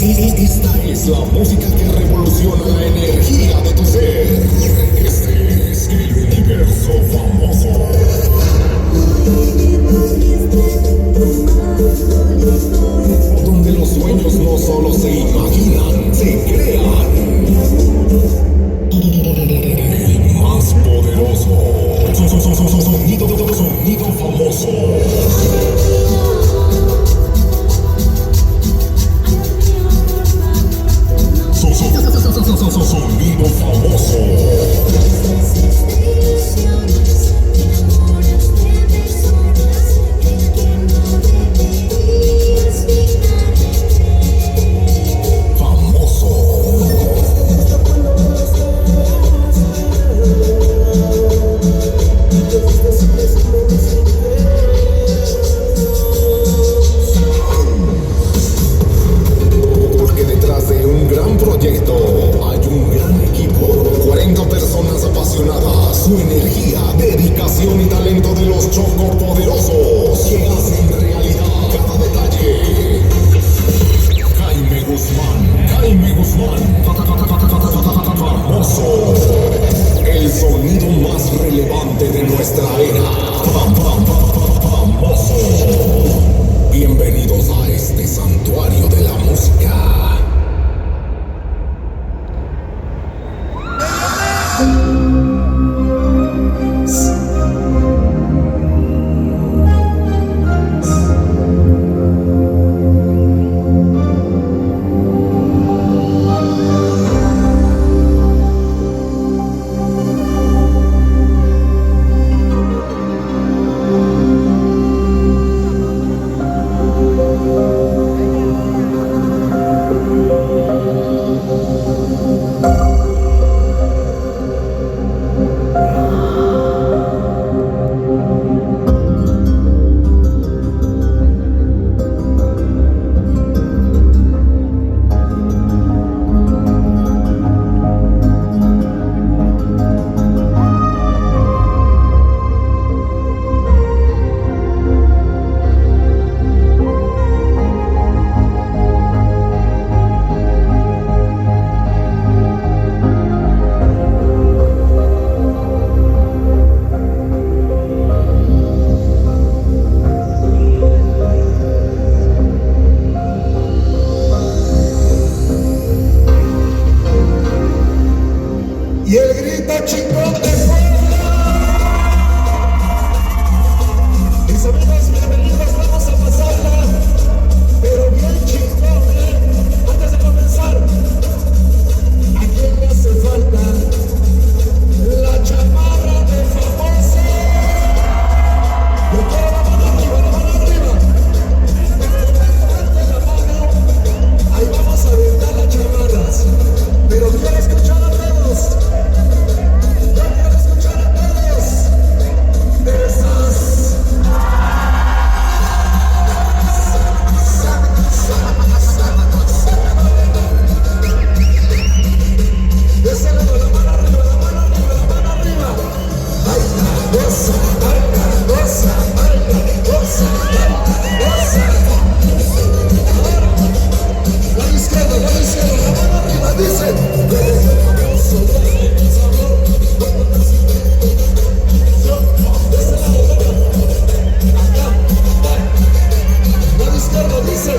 Esta es la música que revoluciona la energía de tu ser. Este es el universo famoso. Donde los sueños no solo se imaginan, se crean. El más poderoso. Sonido famoso. Sonido famoso. Porque detrás de un gran proyecto hay un gran equipo, 40 personas apasionadas, su energía, dedicación y talento de los chocopoderosos que hacen realidad cada detalle. Jaime Guzmán, famoso, el sonido más relevante de nuestra era. Famoso. Bienvenidos a este santuario de la música. Y el grito chingón de Puebla. Mis amigos, bienvenidos, vamos a pasarla, pero bien chingón, Antes de comenzar, ¿a quién le hace falta la chamarra de famoso? Yo quiero la mano arriba, la mano arriba. Levante la mano, ahí vamos a aventar las chamarras, pero quiero escuchar a todos. Dice